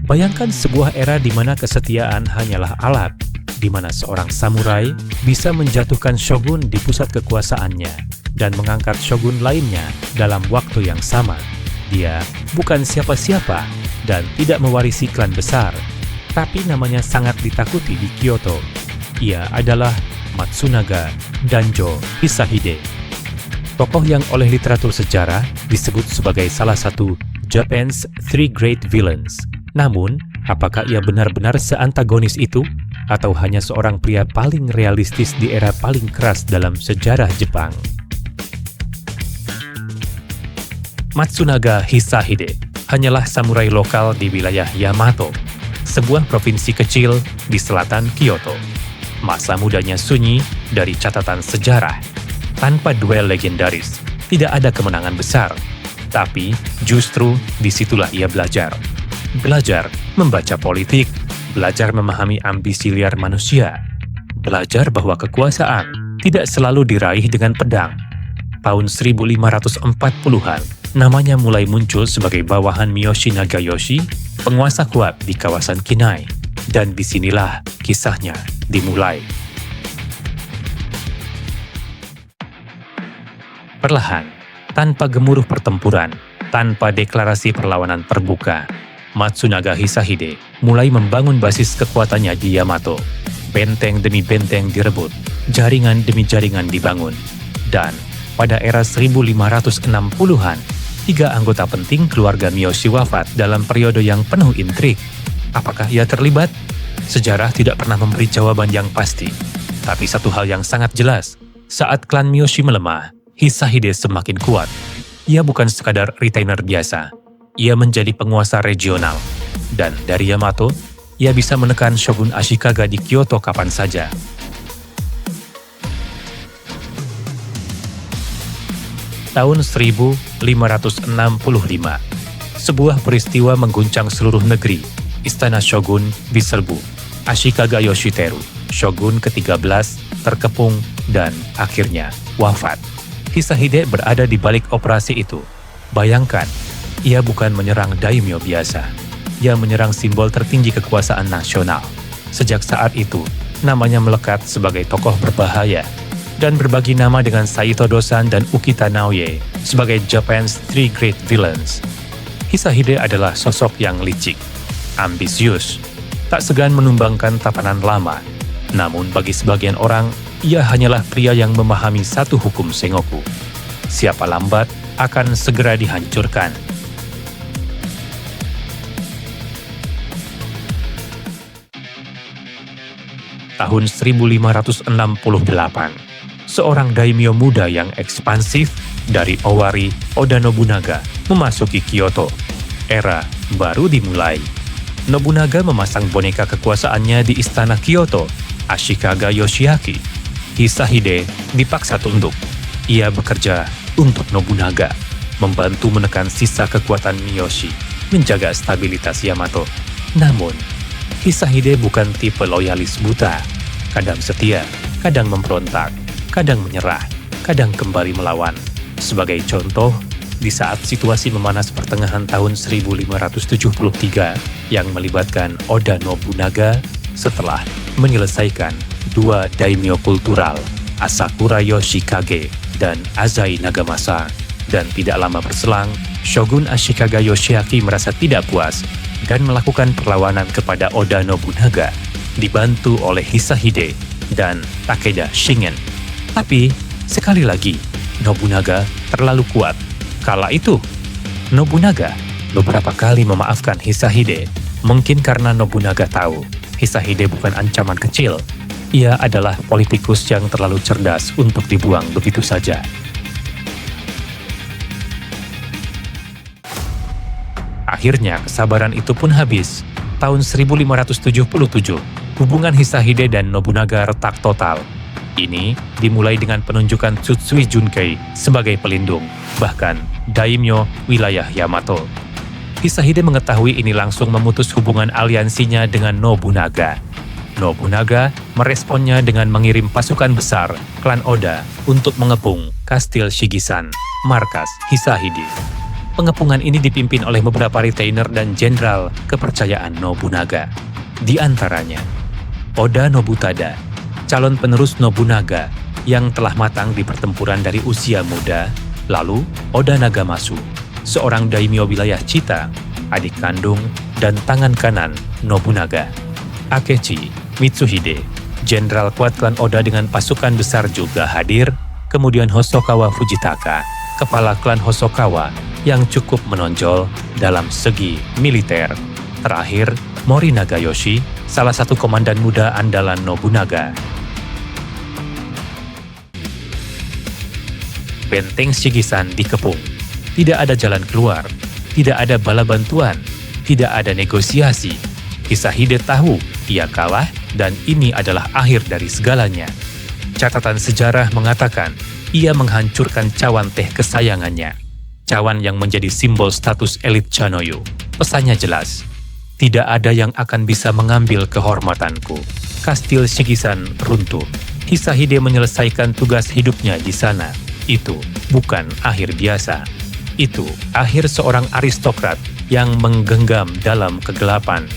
Bayangkan sebuah era di mana kesetiaan hanyalah alat, di mana seorang samurai bisa menjatuhkan shogun di pusat kekuasaannya dan mengangkat shogun lainnya dalam waktu yang sama. Dia bukan siapa-siapa dan tidak mewarisi klan besar, tapi namanya sangat ditakuti di Kyoto. Ia adalah Matsunaga Danjo Hisahide. Tokoh yang oleh literatur sejarah disebut sebagai salah satu Japan's Three Great Villains. Namun, apakah ia benar-benar seantagonis itu? Atau hanya seorang pria paling realistis di era paling keras dalam sejarah Jepang? Matsunaga Hisahide hanyalah samurai lokal di wilayah Yamato, sebuah provinsi kecil di selatan Kyoto. Masa mudanya sunyi dari catatan sejarah. Tanpa duel legendaris, tidak ada kemenangan besar. Tapi justru disitulah ia belajar. Belajar membaca politik, belajar memahami ambisi liar manusia, belajar bahwa kekuasaan tidak selalu diraih dengan pedang. Tahun 1540-an, namanya mulai muncul sebagai bawahan Miyoshi Nagayoshi, penguasa kuat di kawasan Kinai. Dan disinilah kisahnya dimulai. Perlahan, tanpa gemuruh pertempuran, tanpa deklarasi perlawanan terbuka, Matsunaga Hisahide mulai membangun basis kekuatannya di Yamato. Benteng demi benteng direbut, jaringan demi jaringan dibangun. Dan pada era 1560-an, 3 anggota penting keluarga Miyoshi wafat dalam periode yang penuh intrik. Apakah ia terlibat? Sejarah tidak pernah memberi jawaban yang pasti. Tapi satu hal yang sangat jelas, saat klan Miyoshi melemah, Hisahide semakin kuat. Ia bukan sekadar retainer biasa. Ia menjadi penguasa regional. Dan dari Yamato, ia bisa menekan Shogun Ashikaga di Kyoto kapan saja. Tahun 1565, sebuah peristiwa mengguncang seluruh negeri. Istana Shogun diserbu. Ashikaga Yoshiteru, Shogun ke-13, terkepung dan akhirnya wafat. Hisahide berada di balik operasi itu. Bayangkan, ia bukan menyerang daimyo biasa. Ia menyerang simbol tertinggi kekuasaan nasional. Sejak saat itu, namanya melekat sebagai tokoh berbahaya dan berbagi nama dengan Saito Dosan dan Ukita Naoye sebagai Japan's Three Great Villains. Hisahide adalah sosok yang licik, ambisius, tak segan menumbangkan tatanan lama. Namun bagi sebagian orang, ia hanyalah pria yang memahami satu hukum Sengoku. Siapa lambat akan segera dihancurkan. Tahun 1568, seorang daimyo muda yang ekspansif dari Owari, Oda Nobunaga, memasuki Kyoto. Era baru dimulai. Nobunaga memasang boneka kekuasaannya di istana Kyoto, Ashikaga Yoshiaki. Hisahide dipaksa tunduk. Ia bekerja untuk Nobunaga, membantu menekan sisa kekuatan Miyoshi, menjaga stabilitas Yamato. Namun, Hisahide bukan tipe loyalis buta. Kadang setia, kadang memberontak, kadang menyerah, kadang kembali melawan. Sebagai contoh, di saat situasi memanas pertengahan tahun 1573 yang melibatkan Oda Nobunaga setelah menyelesaikan 2 daimyo kultural, Asakura Yoshikage dan Azai Nagamasa. Dan tidak lama berselang, Shogun Ashikaga Yoshiaki merasa tidak puas dan melakukan perlawanan kepada Oda Nobunaga, dibantu oleh Hisahide dan Takeda Shingen. Tapi, sekali lagi, Nobunaga terlalu kuat. Kala itu, Nobunaga beberapa kali memaafkan Hisahide, mungkin karena Nobunaga tahu Hisahide bukan ancaman kecil. Ia adalah politikus yang terlalu cerdas untuk dibuang begitu saja. Akhirnya, kesabaran itu pun habis. Tahun 1577, hubungan Hisahide dan Nobunaga retak total. Ini dimulai dengan penunjukan Tsutsui Junkei sebagai pelindung, bahkan daimyo wilayah Yamato. Hisahide mengetahui ini langsung memutus hubungan aliansinya dengan Nobunaga. Nobunaga meresponnya dengan mengirim pasukan besar klan Oda untuk mengepung Kastil Shigisan, markas Hisahide. Pengepungan ini dipimpin oleh beberapa retainer dan jenderal kepercayaan Nobunaga. Di antaranya, Oda Nobutada, calon penerus Nobunaga yang telah matang di pertempuran dari usia muda, lalu Oda Nagamasu, seorang daimyo wilayah Chita, adik kandung dan tangan kanan Nobunaga. Akechi Mitsuhide, jenderal kuat klan Oda dengan pasukan besar juga hadir, kemudian Hosokawa Fujitaka, kepala klan Hosokawa yang cukup menonjol dalam segi militer. Terakhir, Mori Nagayoshi, salah satu komandan muda andalan Nobunaga. Benteng Shigisan dikepung. Tidak ada jalan keluar, tidak ada bala bantuan, tidak ada negosiasi. Hisahide tahu ia kalah dan ini adalah akhir dari segalanya. Catatan sejarah mengatakan ia menghancurkan cawan teh kesayangannya. Cawan yang menjadi simbol status elit Chanoyu. Pesannya jelas, tidak ada yang akan bisa mengambil kehormatanku. Kastil Shigisan runtuh. Hisahide menyelesaikan tugas hidupnya di sana. Itu bukan akhir biasa. Itu akhir seorang aristokrat yang menggenggam dalam kegelapan